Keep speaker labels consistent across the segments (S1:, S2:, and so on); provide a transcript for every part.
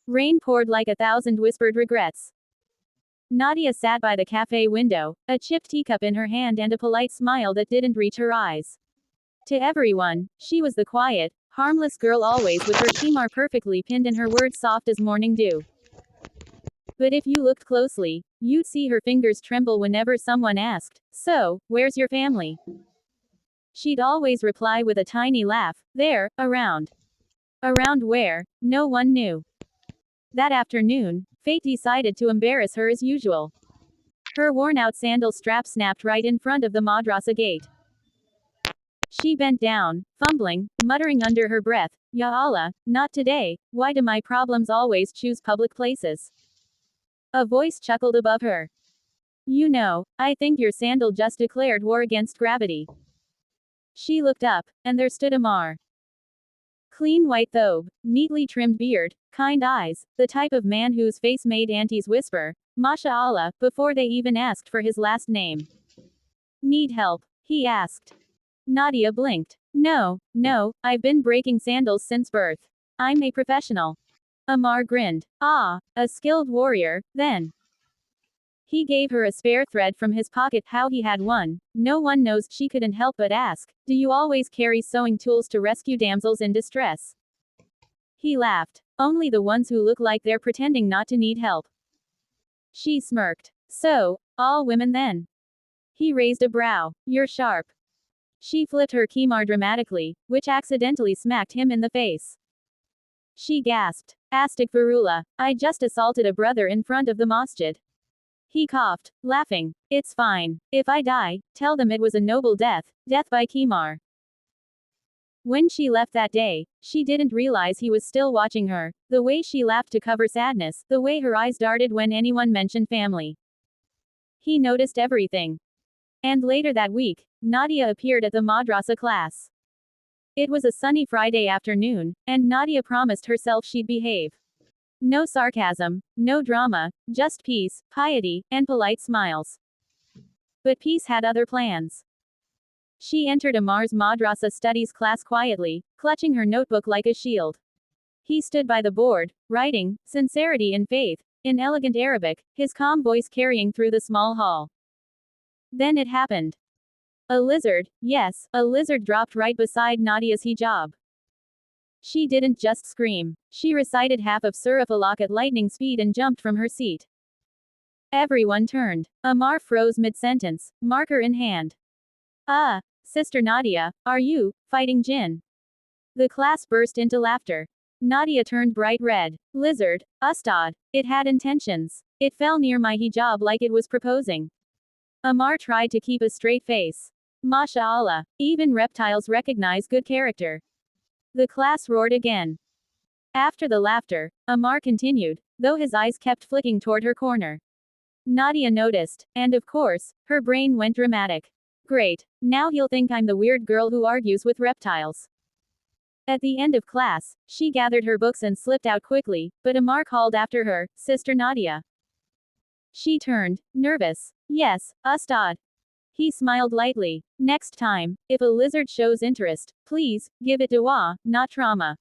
S1: Rain poured like 1,000 whispered regrets. Nadia sat by the cafe window, a chipped teacup in her hand and a polite smile that didn't reach her eyes. To everyone, she was the quiet, harmless girl always with her khimar perfectly pinned and her words soft as morning dew. But if you looked closely, you'd see her fingers tremble whenever someone asked, "So, where's your family?" She'd always reply with a tiny laugh, "There, around." Around where? No one knew. That afternoon, fate decided to embarrass her as usual. Her worn-out sandal strap snapped right in front of the madrasa gate. She bent down, fumbling, muttering under her breath, "Ya Allah, not today, why do my problems always choose public places?" A voice chuckled above her. "You know, I think your sandal just declared war against gravity." She looked up, and there stood Amar. Clean white thobe, neatly trimmed beard, kind eyes, the type of man whose face made aunties whisper, "Masha Allah," before they even asked for his last name. "Need help?" he asked. Nadia blinked. No, I've been breaking sandals since birth. I'm a professional." Amar grinned. "Ah, a skilled warrior, then." He gave her a spare thread from his pocket. How he had one, no one knows. She couldn't help but ask, "Do you always carry sewing tools to rescue damsels in distress?" He laughed. "Only the ones who look like they're pretending not to need help." She smirked. "So, all women then?" He raised a brow. "You're sharp." She flipped her khimar dramatically, which accidentally smacked him in the face. She gasped. "Astaghfirullah, I just assaulted a brother in front of the masjid." He coughed, laughing. "It's fine. If I die, tell them it was a noble death, death by khimar." When she left that day, she didn't realize he was still watching her, the way she laughed to cover sadness, the way her eyes darted when anyone mentioned family. He noticed everything. And later that week, Nadia appeared at the madrasa class. It was a sunny Friday afternoon, and Nadia promised herself she'd behave. No sarcasm, no drama, just peace, piety, and polite smiles. But peace had other plans. She entered Amar's madrasa studies class quietly, clutching her notebook like a shield. He stood by the board, writing, "Sincerity in faith," in elegant Arabic, his calm voice carrying through the small hall. Then it happened. A lizard, yes, a lizard dropped right beside Nadia's hijab. She didn't just scream. She recited half of Surah Falaq at lightning speed and jumped from her seat. Everyone turned. Amar froze mid-sentence, marker in hand. "Ah, Sister Nadia, are you fighting jinn?" The class burst into laughter. Nadia turned bright red. "Lizard, Ustad. It had intentions. It fell near my hijab like it was proposing." Amar tried to keep a straight face. "Masha Allah, even reptiles recognize good character." The class roared again. After the laughter, Amar continued, though his eyes kept flicking toward her corner. Nadia noticed, and of course, her brain went dramatic. "Great, now he'll think I'm the weird girl who argues with reptiles." At the end of class, she gathered her books and slipped out quickly, but Amar called after her, "Sister Nadia." She turned, nervous. "Yes, Ustad." He smiled lightly. "Next time, if a lizard shows interest, please, give it dua, not trauma."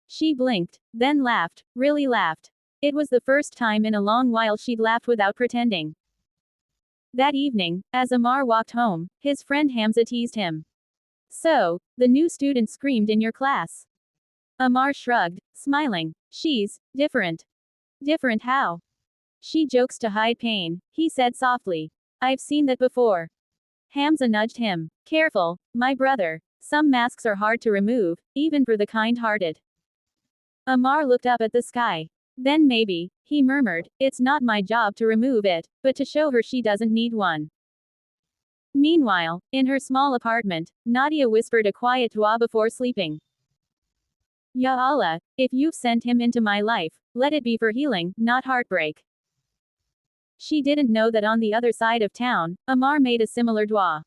S1: She blinked, then laughed, really laughed. It was the first time in a long while she'd laughed without pretending. That evening, as Amar walked home, his friend Hamza teased him. "So, the new student screamed in your class." Amar shrugged, smiling. "She's different." "Different how?" "She jokes to hide pain," he said softly. "I've seen that before." Hamza nudged him. "Careful, my brother. Some masks are hard to remove, even for the kind-hearted." Amar looked up at the sky. "Then maybe," he murmured, "it's not my job to remove it, but to show her she doesn't need one." Meanwhile, in her small apartment, Nadia whispered a quiet dua before sleeping. "Ya Allah, if you've sent him into my life, let it be for healing, not heartbreak." She didn't know that on the other side of town, Amar made a similar dua.